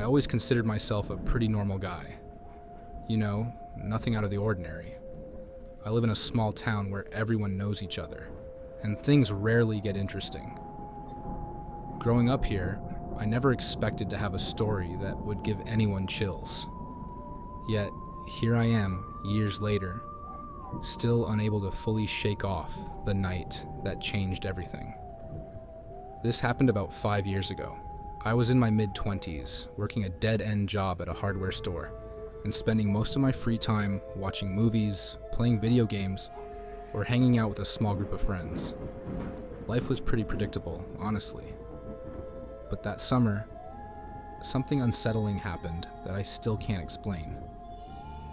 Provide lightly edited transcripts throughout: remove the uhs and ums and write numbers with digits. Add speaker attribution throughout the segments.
Speaker 1: always considered myself a pretty normal guy. You know, nothing out of the ordinary. I live in a small town where everyone knows each other, and things rarely get interesting. Growing up here, I never expected to have a story that would give anyone chills. Yet, here I am, years later, still unable to fully shake off the night that changed everything. This happened about 5 years ago. I was in my mid-20s, working a dead-end job at a hardware store, and spending most of my free time watching movies, playing video games, or hanging out with a small group of friends. Life was pretty predictable, honestly. But that summer, something unsettling happened that I still can't explain.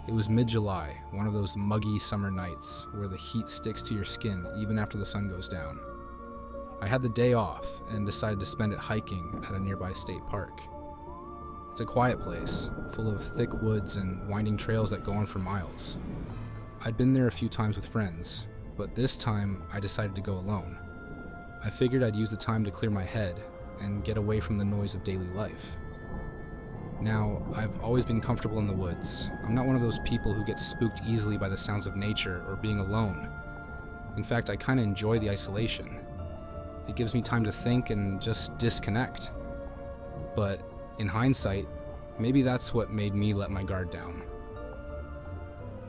Speaker 1: It was mid-July, one of those muggy summer nights where the heat sticks to your skin even after the sun goes down. I had the day off and decided to spend it hiking at a nearby state park. It's a quiet place, full of thick woods and winding trails that go on for miles. I'd been there a few times with friends, but this time I decided to go alone. I figured I'd use the time to clear my head and get away from the noise of daily life. Now, I've always been comfortable in the woods. I'm not one of those people who get spooked easily by the sounds of nature or being alone. In fact, I kind of enjoy the isolation. It gives me time to think and just disconnect. But in hindsight, maybe that's what made me let my guard down.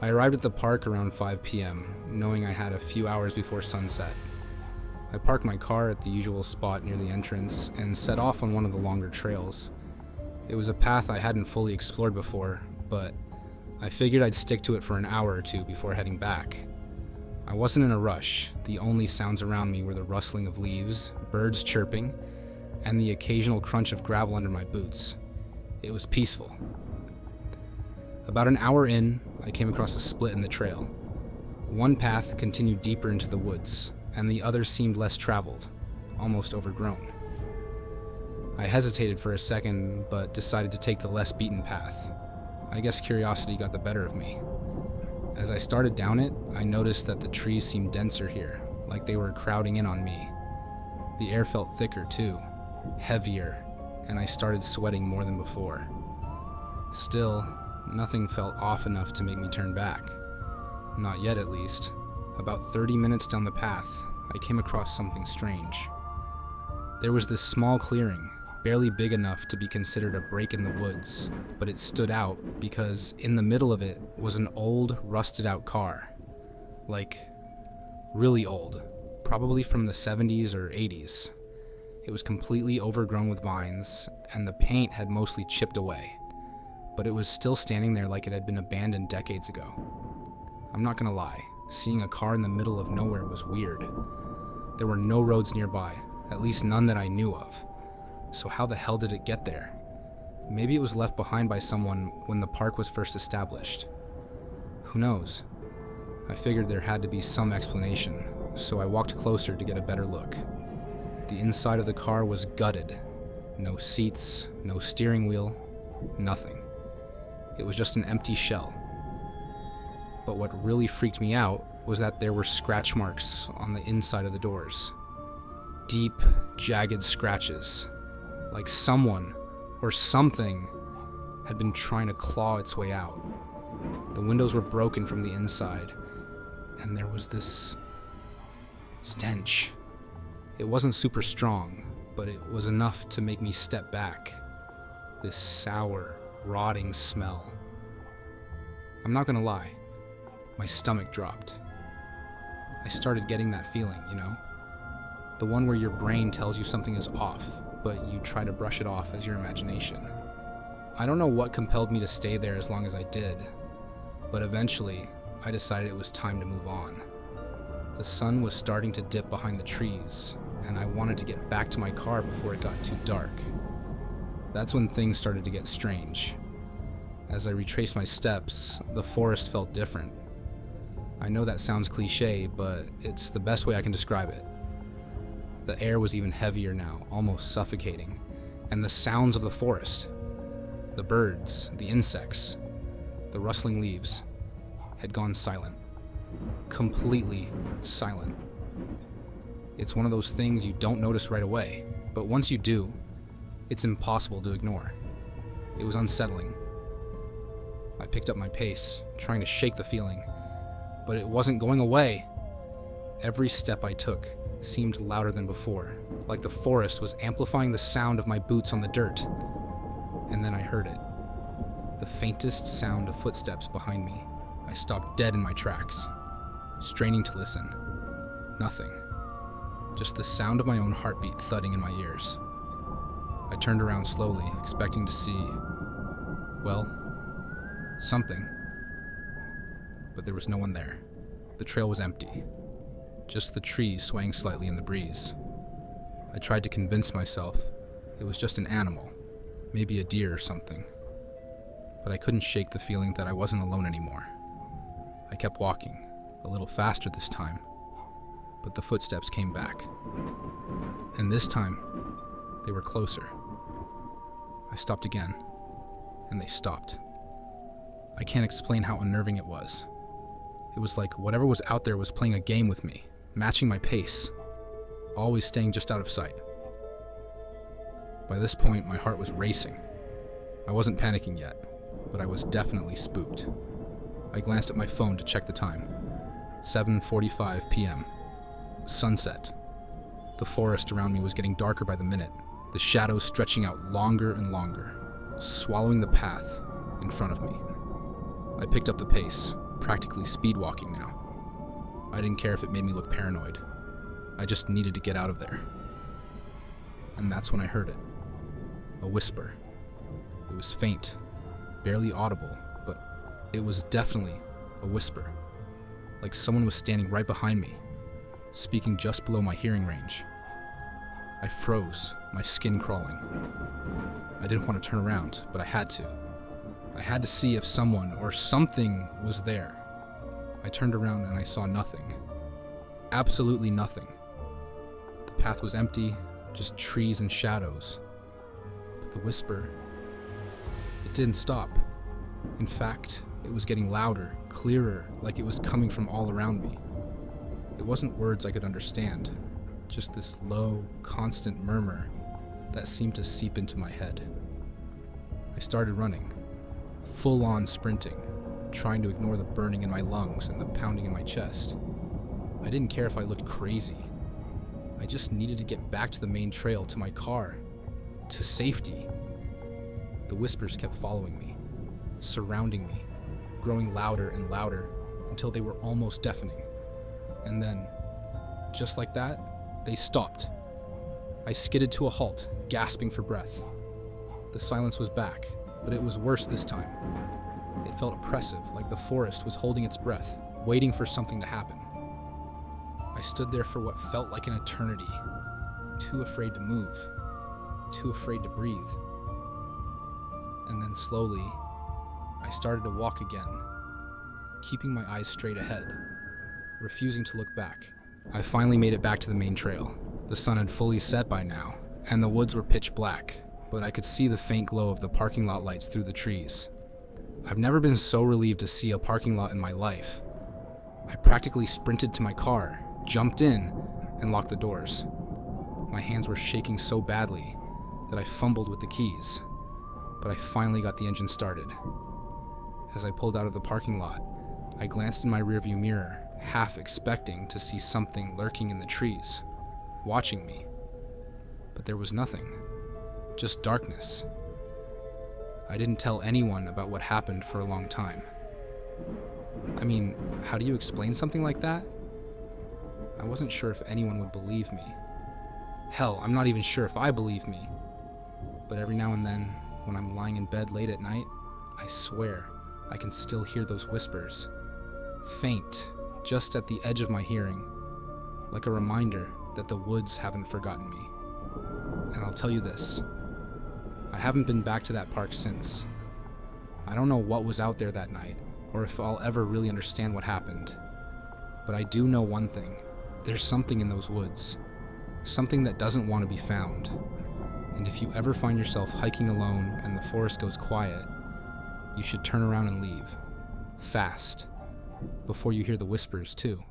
Speaker 1: I arrived at the park around 5 p.m., knowing I had a few hours before sunset. I parked my car at the usual spot near the entrance and set off on one of the longer trails. It was a path I hadn't fully explored before, but I figured I'd stick to it for an hour or two before heading back. I wasn't in a rush. The only sounds around me were the rustling of leaves, birds chirping, and the occasional crunch of gravel under my boots. It was peaceful. About an hour in, I came across a split in the trail. One path continued deeper into the woods, and the other seemed less traveled, almost overgrown. I hesitated for a second, but decided to take the less beaten path. I guess curiosity got the better of me. As I started down it, I noticed that the trees seemed denser here, like they were crowding in on me. The air felt thicker too, heavier, and I started sweating more than before. Still, nothing felt off enough to make me turn back. Not yet, at least. About 30 minutes down the path, I came across something strange. There was this small clearing, barely big enough to be considered a break in the woods, but it stood out because in the middle of it was an old, rusted-out car. Like, really old, probably from the 70s or 80s. It was completely overgrown with vines, and the paint had mostly chipped away, but it was still standing there like it had been abandoned decades ago. I'm not gonna lie, seeing a car in the middle of nowhere was weird. There were no roads nearby, at least none that I knew of. So how the hell did it get there? Maybe it was left behind by someone when the park was first established. Who knows? I figured there had to be some explanation, so I walked closer to get a better look. The inside of the car was gutted. No seats, no steering wheel, nothing. It was just an empty shell. But what really freaked me out was that there were scratch marks on the inside of the doors. Deep, jagged scratches, like someone or something had been trying to claw its way out. The windows were broken from the inside, and there was this stench. It wasn't super strong, but it was enough to make me step back. This sour, rotting smell. I'm not gonna lie, my stomach dropped. I started getting that feeling, you know? The one where your brain tells you something is off, but you try to brush it off as your imagination. I don't know what compelled me to stay there as long as I did, but eventually I decided it was time to move on. The sun was starting to dip behind the trees, and I wanted to get back to my car before it got too dark. That's when things started to get strange. As I retraced my steps, the forest felt different. I know that sounds cliche, but it's the best way I can describe it. The air was even heavier now, almost suffocating, and the sounds of the forest, the birds, the insects, the rustling leaves, had gone silent. Completely silent. It's one of those things you don't notice right away, but once you do, it's impossible to ignore. It was unsettling. I picked up my pace, trying to shake the feeling, but it wasn't going away. Every step I took seemed louder than before, like the forest was amplifying the sound of my boots on the dirt. And then I heard it. The faintest sound of footsteps behind me. I stopped dead in my tracks, straining to listen. Nothing. Just the sound of my own heartbeat thudding in my ears. I turned around slowly, expecting to see, well, something. But there was no one there. The trail was empty. Just the trees swaying slightly in the breeze. I tried to convince myself it was just an animal, maybe a deer or something. But I couldn't shake the feeling that I wasn't alone anymore. I kept walking, a little faster this time, but the footsteps came back. And this time, they were closer. I stopped again, and they stopped. I can't explain how unnerving it was. It was like whatever was out there was playing a game with me, matching my pace, always staying just out of sight. By this point, my heart was racing. I wasn't panicking yet, but I was definitely spooked. I glanced at my phone to check the time. 7:45 p.m. Sunset. The forest around me was getting darker by the minute, the shadows stretching out longer and longer, swallowing the path in front of me. I picked up the pace, practically speed walking now. I didn't care if it made me look paranoid. I just needed to get out of there. And that's when I heard it. A whisper. It was faint, barely audible, but it was definitely a whisper. Like someone was standing right behind me, speaking just below my hearing range. I froze, my skin crawling. I didn't want to turn around, but I had to. I had to see if someone or something was there. I turned around and I saw nothing. Absolutely nothing. The path was empty, just trees and shadows. But the whisper, it didn't stop. In fact, it was getting louder, clearer, like it was coming from all around me. It wasn't words I could understand, just this low, constant murmur that seemed to seep into my head. I started running, full-on sprinting, trying to ignore the burning in my lungs and the pounding in my chest. I didn't care if I looked crazy. I just needed to get back to the main trail, to my car, to safety. The whispers kept following me, surrounding me, growing louder and louder until they were almost deafening. And then, just like that, they stopped. I skidded to a halt, gasping for breath. The silence was back, but it was worse this time. It felt oppressive, like the forest was holding its breath, waiting for something to happen. I stood there for what felt like an eternity, too afraid to move, too afraid to breathe. And then slowly, I started to walk again, keeping my eyes straight ahead, refusing to look back. I finally made it back to the main trail. The sun had fully set by now, and the woods were pitch black, but I could see the faint glow of the parking lot lights through the trees. I've never been so relieved to see a parking lot in my life. I practically sprinted to my car, jumped in, and locked the doors. My hands were shaking so badly that I fumbled with the keys, but I finally got the engine started. As I pulled out of the parking lot, I glanced in my rearview mirror, half expecting to see something lurking in the trees, watching me. But there was nothing, just darkness. I didn't tell anyone about what happened for a long time. I mean, how do you explain something like that? I wasn't sure if anyone would believe me. Hell, I'm not even sure if I believe me. But every now and then, when I'm lying in bed late at night, I swear I can still hear those whispers. Faint, just at the edge of my hearing, like a reminder that the woods haven't forgotten me. And I'll tell you this, I haven't been back to that park since. I don't know what was out there that night, or if I'll ever really understand what happened. But I do know one thing, there's something in those woods, something that doesn't want to be found. And if you ever find yourself hiking alone and the forest goes quiet, you should turn around and leave, fast, before you hear the whispers too.